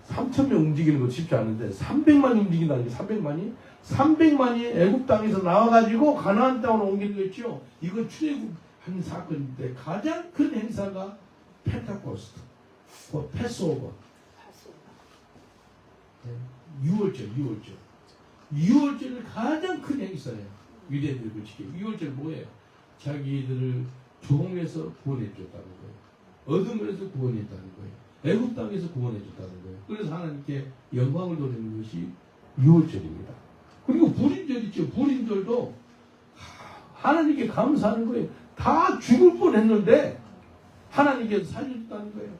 3,000명 움직이는 거 쉽지 않은데 300만이 움직인다는 게 300만이? 300만이 애굽 땅에서 나와가지고 가나안 땅으로 옮기는 거 있죠. 이건 출애굽한 사건인데 가장 큰 행사가 펜타코스트, 패스오버. 6월절 가장 큰 행사예요. 유대인들이 지켜. 6월절 뭐예요? 자기들을 종에서 구원해줬다는 거예요. 어둠에서 구원했다는 거예요. 애굽 땅에서 구원해줬다는 거예요. 그래서 하나님께 영광을 돌리는 것이 6월절입니다. 그리고 불임절 있죠. 불임절도 하나님께 감사하는 거예요. 다 죽을 뻔했는데 하나님께서 살려줬다는 거예요.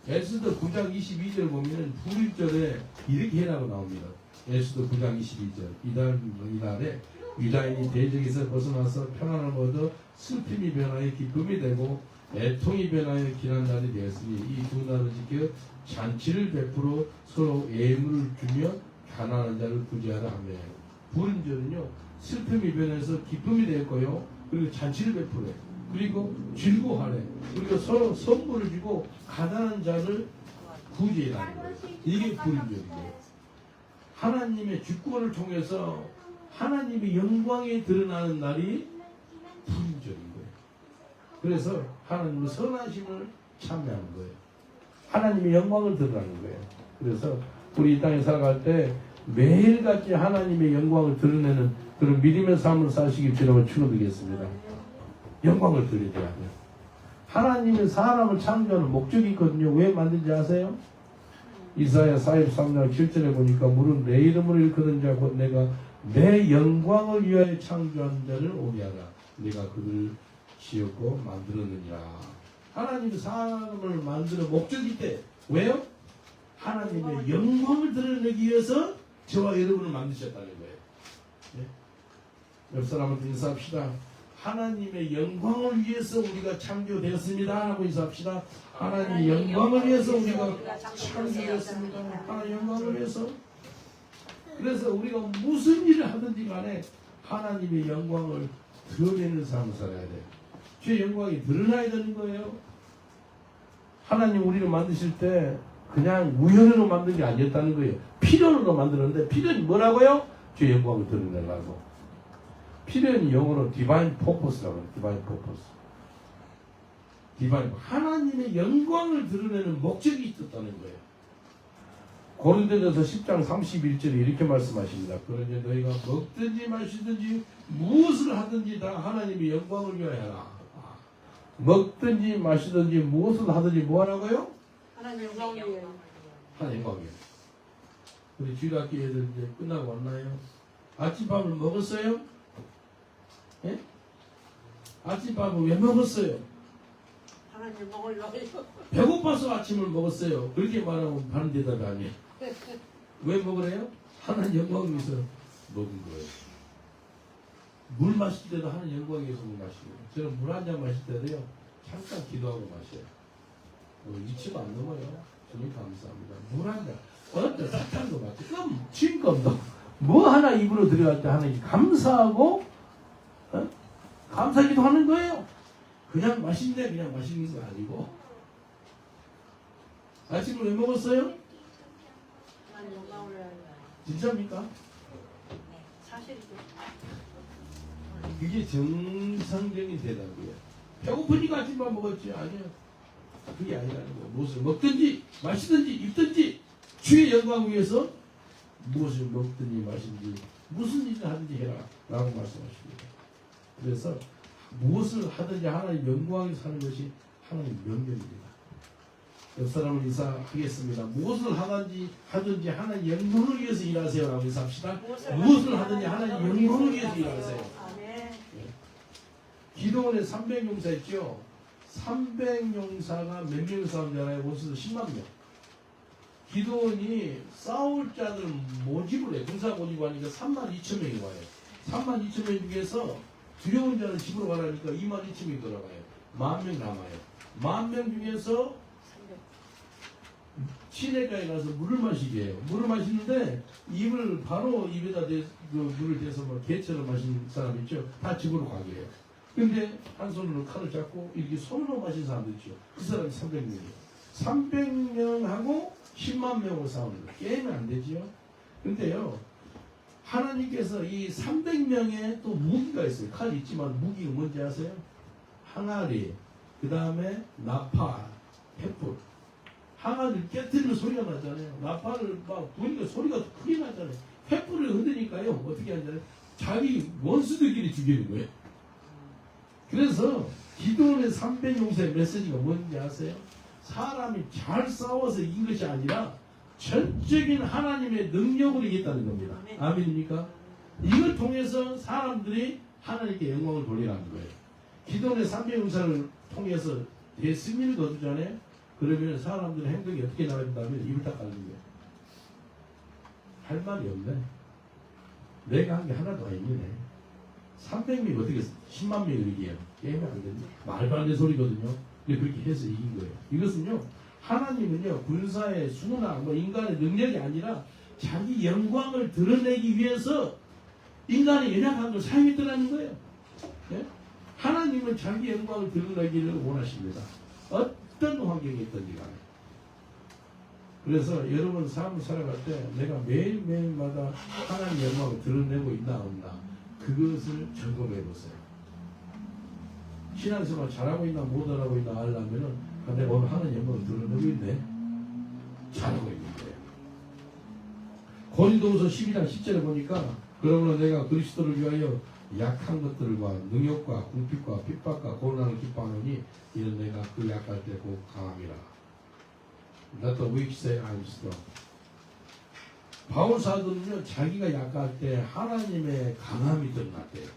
에스더 9장 22절 보면 불임절에 이렇게 해라고 나옵니다. 에스더 9장 22절 이달에 유다인이 대적에서 벗어나서 평안을 얻어 슬픔이 변하여 기쁨이 되고 애통이 변하여 기난 날이 되었으니 이 두 날을 지켜 잔치를 베풀어 서로 예물을 주며 가난한 자를 구제하라 하며 불임절은요 슬픔이 변해서 기쁨이 되었고요 그리고 잔치를 베풀어요 그리고 즐거워하래 그리고 서로 선물을 주고 가난한 자를 구제하라는 거예요. 이게 불임절이에요. 하나님의 주권을 통해서 하나님의 영광이 드러나는 날이 불임절인 거예요. 그래서 하나님의 선하심을 참여하는 거예요. 하나님의 영광을 드러나는 거예요. 그래서 우리 이 땅에 살아갈 때 매일같이 하나님의 영광을 드러내는 그런 믿음의 삶을 사시길 주님을 축원드리겠습니다. 영광을 드려야 돼요. 하나님의 사람을 창조하는 목적이 있거든요. 왜 만든지 아세요? 이사야 43장 7절에 보니까 무릇 내 이름을 일컫는 자 곧 내가 내 영광을 위하여 창조한 자를 오게 하라. 내가 그들을 지었고 만들었느니라. 하나님이 사람을 만드는 목적이 있대. 왜요? 하나님의 영광을 드러내기 위해서 저와 여러분을 만드셨다는 거예요. 네? 옆 사람한테 인사합시다. 하나님의 영광을 위해서 우리가 창조되었습니다. 하고 인사합시다. 하나님의 영광을 위해서 우리가 창조되었습니다. 하나님의 영광을 위해서. 그래서 우리가 무슨 일을 하든지 간에 하나님의 영광을 드러내는 삶을 살아야 돼요. 주의 영광이 드러나야 되는 거예요. 하나님 우리를 만드실 때 그냥 우연으로 만든 게 아니었다는 거예요. 필연으로 만드는데 필연이 뭐라고요? 주의 영광을 드러내려고. 필연이 영어로 디바인 포커스라고 해요. 디바인 포커스. 디바인 하나님의 영광을 드러내는 목적이 있었다는 거예요. 고린도전서 10장 31절에 이렇게 말씀하십니다. 그러니 너희가 먹든지 마시든지 무엇을 하든지 다 하나님의 영광을 위하여 하라. 먹든지 마시든지 무엇을 하든지 뭐 하라고요? 하나님 영광을 위해. 하나님 영광이요. 우리 주일학교 애들 이제 끝나고 왔나요? 아침밥을 먹었어요? 예? 아침밥을 왜 먹었어요? 하나님 영광을 위하여. 배고파서 아침을 먹었어요. 그렇게 말하면 바른 대답이 아니에요. 왜 먹으래요? 하나님 영광을 위해서 먹은 거예요. 물 마실 때도 하는 영광에 의해서 물 마시고, 저는 물 한 잔 마실 때도요 잠깐 기도하고 마셔요. 잊히면 안 넘어요. 주님 감사합니다. 물 한 잔, 어떤 사탕도 마치 찜껌도 뭐 하나 입으로 들어갈 때 하나님 감사하고 감사기도 하는 거예요. 그냥 마신데 그냥 마시는 거 아니고. 아침을 왜 먹었어요? 하나님 영광을 위하여. 진짜입니까? 사실이죠. 그게 정상적인 대답이에요. 배고프니까 아침밥 먹었지. 아니요. 그게 아니라는 거예요. 무엇을 먹든지 마시든지 입든지 주의 영광 위해서 무엇을 먹든지 마시든지 무슨 일을 하든지 해라 라고 말씀하십니다. 그래서 무엇을 하든지 하나님 영광에 사는 것이 하나님 명령입니다. 옆 사람을 인사하겠습니다. 무엇을 하든지 하나님 영광을 위해서 일하세요 라고 인사합시다. 무엇을 하든지 하나님 영광을 위해서 일하세요. 아멘. 기도원에 300용사 있죠. 300용사가 몇 명 싸우잖아요. 벌써 10만 명. 기도원이 싸울 자들 모집을 해. 군사 모집하니까 32,000명이 와요. 32,000명 중에서 두려운 자는 집으로 가라니까 22,000명이 돌아가요. 10,000명 남아요. 10,000명 중에서 시내가에 가서 물을 마시게 해요. 물을 마시는데 입을 바로 입에다 물을 대서 뭐 개처럼 마신 사람 있죠. 다 집으로 가게 해요. 근데 한 손으로 칼을 잡고 이렇게 손으로 마신 사람도 있죠. 그 사람이 300명이에요. 300명하고 10만 명으로 싸우는 거예요. 게임은 안 되지요. 근데요, 하나님께서 이 300명의 또 무기가 있어요. 칼 있지만 무기가 뭔지 아세요? 항아리, 그 다음에 나파, 횃불. 항아리를 깨뜨리는 소리가 나잖아요. 나파를 막 부니까 소리가 크게 나잖아요. 횃불을 흔드니까요. 어떻게 하냐면 자기 원수들끼리 죽이는 거예요. 그래서 기도원의 300용사의 메시지가 뭔지 아세요? 사람이 잘 싸워서 이긴 것이 아니라 전적인 하나님의 능력으로 이겼다는 겁니다. 아멘입니까? 이걸 통해서 사람들이 하나님께 영광을 돌리라는 거예요. 기도원의 300용사를 통해서 대승리를 거두잖아요. 그러면 사람들의 행동이 어떻게 나가진다면 입을 딱 가는 거예요. 할 말이 없네. 내가 한 게 하나도 아니네. 300명이 어떻게 10만 명을 이겨요? 게임이 안 되지. 말도 안 되는 소리거든요. 근데 그렇게 해서 이긴 거예요. 이것은요, 하나님은요, 군사의 수나 뭐 인간의 능력이 아니라 자기 영광을 드러내기 위해서 인간의 연약한 걸 사용했더라는 거예요. 예? 하나님은 자기 영광을 드러내기를 원하십니다. 어떤 환경에 있든지 간에. 그래서 여러분 삶을 살아갈 때 내가 매일매일마다 하나님의 영광을 드러내고 있나 없나 그것을 점검해 보세요. 신앙생활 잘하고 있나 못하고 있나 알려면은 내가 오늘 하나님의 영광을 드러내고 있네. 잘하고 있는 거예요. 고린도후서 12장 10절에 보니까 그러므로 내가 그리스도를 위하여 약한 것들과 능욕과 궁핍과 핍박과 고난을 기뻐하노니 이는 내가 그 약할 때 곧 강함이라. Not the weak say I'm strong. 바울 사도는요, 자기가 약할 때 하나님의 강함이 드러났대요.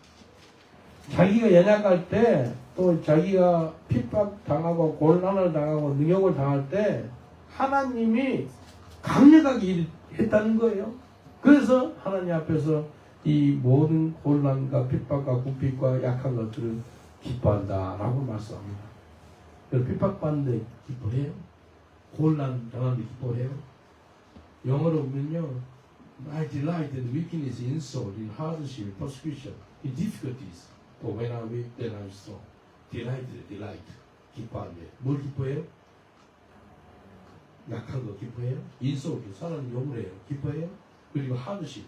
자기가 연약할 때, 또 자기가 핍박 당하고 고난을 당하고 능욕을 당할 때 하나님이 강력하게 했다는 거예요. 그래서 하나님 앞에서 이 모든 곤란과 핍박과 궁핍과 약한 것들을 기뻐한다라고 말씀합니다. 그래서 핍박받는데 기뻐해요? 곤란 당하는데 기뻐해요? 영어로 보면요, I delight in weakness, insult, in hardship, persecution, in difficulties. But when I'm weak, then I'm strong. delight. 기뻐한대. 뭘 기뻐해요? 약한 거 기뻐해요? insult, 사람 욕을 해요. 기뻐해요? 그리고 hardship.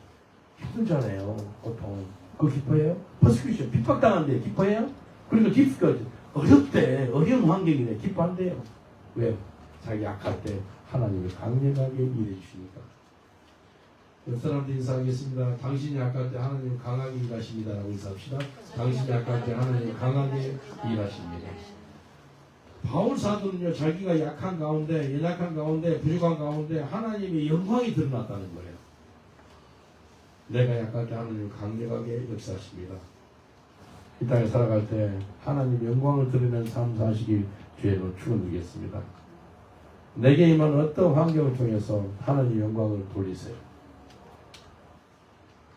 힘들잖아요, 보통. 그거 기뻐해요? persecution, 핍박당한대. 기뻐해요? 그리고 difficult, 어렵대. 어려운 환경이네. 기뻐한대요. 왜요? 자기 약할 때 하나님이 강력하게 일해 주시니까. 옆 사람들 인사하겠습니다. 당신이 약할 때 하나님 강하게 일하십니다. 라고 인사합시다. 당신이 약할 때 하나님 강하게 일하십니다. 바울 사도는요, 자기가 약한 가운데, 연약한 가운데, 부족한 가운데 하나님의 영광이 드러났다는 거예요. 내가 약할 때 하나님 강력하게 역사하십니다. 이 땅에 살아갈 때 하나님 영광을 드러내는 삶 사시길 주의로 축원드리겠습니다. 내게 임한 어떤 환경을 통해서 하나님 영광을 돌리세요.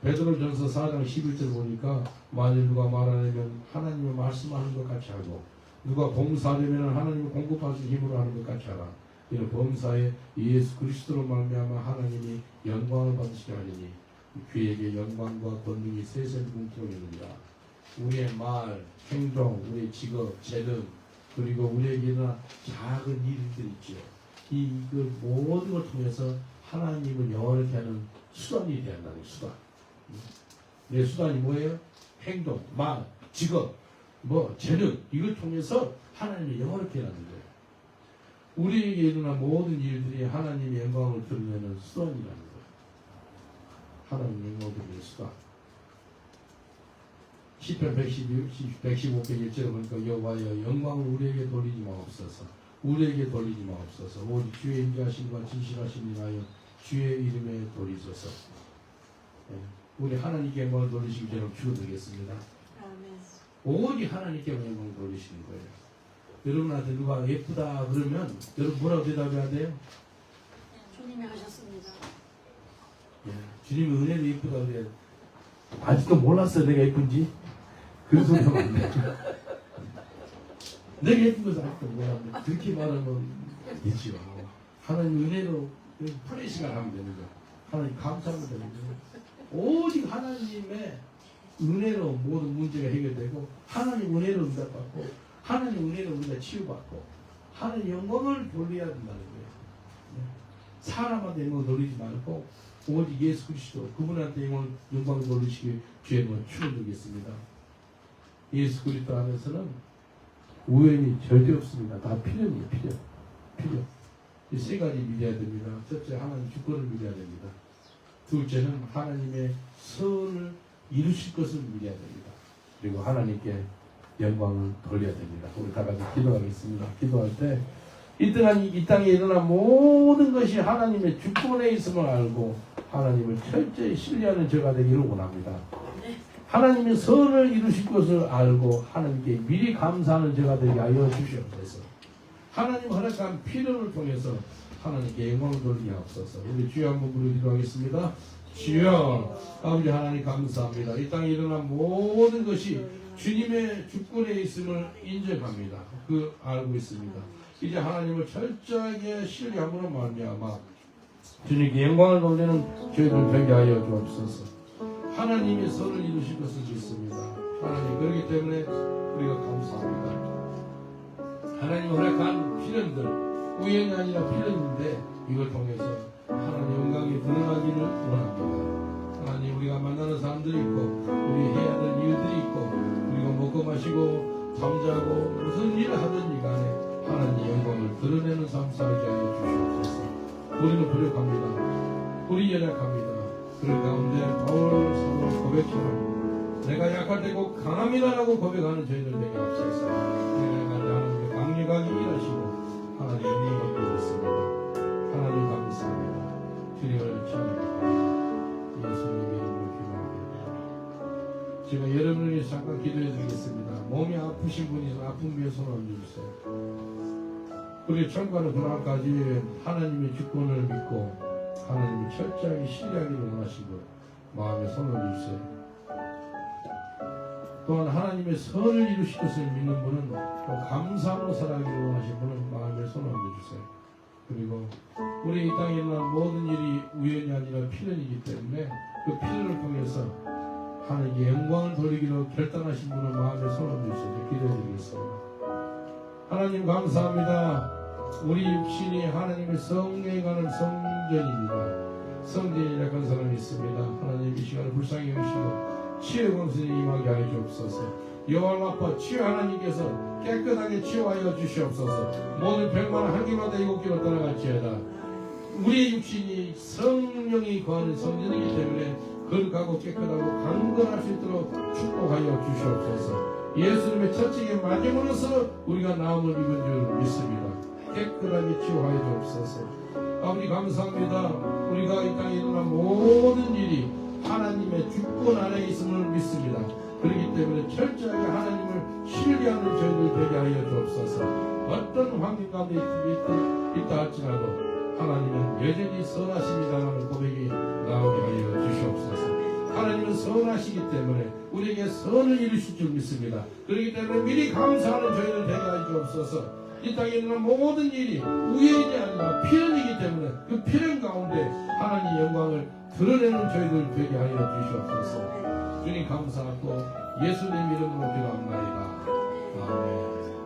베드로전서 4장 11절 보니까 만일 누가 말하려면 하나님의 말씀하는 것 같이 하고 누가 봉사하려면 하나님의 공급하신 힘으로 하는 것 같이 하라. 이는 범사에 예수 그리스도로 말미암아 하나님이 영광을 받으시게 하리니 그에게 영광과 권능이 세세 공통이느니라. 우리의 말, 행동, 우리의 직업, 재능 그리고 우리에게는 작은 일들 있지요. 그 모든 걸 통해서 하나님을 영원하게 하는 수단이 된다는 거예요. 수단. 내 수단이 뭐예요? 행동, 말, 직업, 재능 이걸 통해서 하나님을 영원하게 하는 거예요. 우리에게 일어난 모든 일들이 하나님의 영광을 드러내는 수단이라는 거예요. 하나님의 영광을 드러내는 수단. 시편 115편 1절에 보니까 여호와여 영광을 우리에게 돌리지 마옵소서. 우리에게 돌리지 마옵소서. 오직 주의 인자하심과 진실하심을 위하여 주의 이름에 돌리소서. 우리 하나님께 영광을 돌리시기 전에 축원드리겠습니다. 오직 하나님께 영광을 돌리시는 거예요. 여러분한테 누가 예쁘다 그러면 여러분 뭐라고 대답해야 돼요? 주님이 하셨습니다. 주님의 은혜로 예쁘다 그래야 돼. 아직도 몰랐어요 내가 예쁜지? 그런 소리 하면 안 돼. 내가 예쁜 것을 아직도 몰랐는데 그렇게 말하면 되지요. 하나님 은혜로 프레시가 하면 되는 거예요. 하나님 감사하면 되는 거예요. 오직 하나님의 은혜로 모든 문제가 해결되고 하나님 은혜로 응답받고 하나님 은혜로 우리가 치유받고 하나님 영광을 돌려야 된다는 거예요. 사람한테 영광을 돌리지 말고 오직 예수 그리스도 그분한테 영광을 돌리시기 주의 축원드리겠습니다. 예수 그리스도 안에서는 우연이 절대 없습니다. 다 필연이에요. 필연. 이 세 가지 믿어야 됩니다. 첫째 하나님 주권을 믿어야 됩니다. 둘째는 하나님의 선을 이루실 것을 믿어야 됩니다. 그리고 하나님께 영광을 돌려야 됩니다. 우리 다 같이 기도하겠습니다. 기도할 때 이 땅에 일어난 모든 것이 하나님의 주권에 있음을 알고 하나님을 철저히 신뢰하는 저가 되기를 원합니다. 하나님의 선을 이루실 것을 알고 하나님께 미리 감사하는 저가 되게 하여 주시옵소서. 하나님 허락한 필요를 통해서 하나님께 영광을 돌리게 하옵소서. 우리 주여 한번 부르 기도하겠습니다. 주여 아버지 하나님 감사합니다. 이 땅에 일어난 모든 것이 주님의 주권에 있음을 인정합니다. 알고 있습니다. 이제 하나님을 철저하게 신뢰함으로 말미암아 주님께 영광을 돌리는 저희들 되게 하여 주옵소서. 하나님의 선을 이루실 것을 믿습니다. 하나님 그렇기 때문에 우리가 감사합니다. 하나님 허락한 필연들 우연이 아니라 필연인데 이걸 통해서 하나님 영광이 드러나기를 원합니다. 하나님 우리가 만나는 사람들이 있고 우리 해야 될 일들이 있고 우리가 먹고 마시고 잠자고 무슨 일을 하든지 간에 하나님 영광을 드러내는 삶 살게 하여 주시옵소서. 우리는 부족합니다. 우리 연약합니다. 그 가운데 바울 사도를 고백처럼 내가 약할 때고 강함이라고 고백하는 저희들 되게 하옵소서. 내가 하나님의 강력하게 일하시고 하나님 영광을 드리겠습니다. 하나님 감사합니다. 주님을 찬양합니다. 예수님의 이름으로 기도합니다. 제가 여러분을 위해서 잠깐 기도해 드리겠습니다. 몸이 아프신 분이 아픈 위에 손을 얹어주세요. 우리 천국하는 그날까지 하나님의 주권을 믿고 하나님이 철저하게 신뢰하기를 원하시고 마음에 손을 얹으세요. 또한 하나님의 선을 이루실 것을 믿는 분은 또 감사로 살아가기를 원하시는 분은 마음에 손을 얹어주세요. 그리고 우리 이 땅에 일어난 모든 일이 우연이 아니라 필연이기 때문에 그 필연을 통해서 하나님께 영광을 돌리기로 결단하신 분은 마음에 손을 얹으세요. 기도해드리겠습니다. 하나님 감사합니다. 우리 육신이 하나님의 성령에 가는 성전입니다. 성전에 약한 사람이 있습니다. 하나님 이 시간을 불쌍히 여기시고 치유의 권세에 임하게 하여 주옵소서. 여호와 아빠 치유 하나님께서 깨끗하게 치유하여 주시옵소서. 모든 병만 한 개마다 7개로 떠나갈지어다. 우리의 육신이 성령이 거하는 성전이기 때문에 거룩하고 깨끗하고 강건할 수 있도록 축복하여 주시옵소서. 예수님의 첫째의 마지막으로서 우리가 나음을 입은 줄 믿습니다. 깨끗하게 치유하여 주옵소서. 아버지 감사합니다. 우리가 이 땅에 일어난 모든 일이 하나님의 주권 안에 있음을 믿습니다. 그렇기 때문에 철저하게 하나님을 신뢰하는 저희들 되게 하여 주옵소서. 어떤 환경 가운데 있다 할지라도 하나님은 여전히 선하십니다라는 고백이 나오게 하여 주시옵소서. 하나님은 선하시기 때문에 우리에게 선을 이루실 줄 믿습니다. 그렇기 때문에 미리 감사하는 저희를 되게 하여 주옵소서. 이 땅에 있는 모든 일이 우연이 아니라 필연이기 때문에 그 필연 가운데 하나님 영광을 드러내는 저희들 되게 하여 주시옵소서. 주님 감사하고 예수님 이름으로 기도합나이다. 아멘.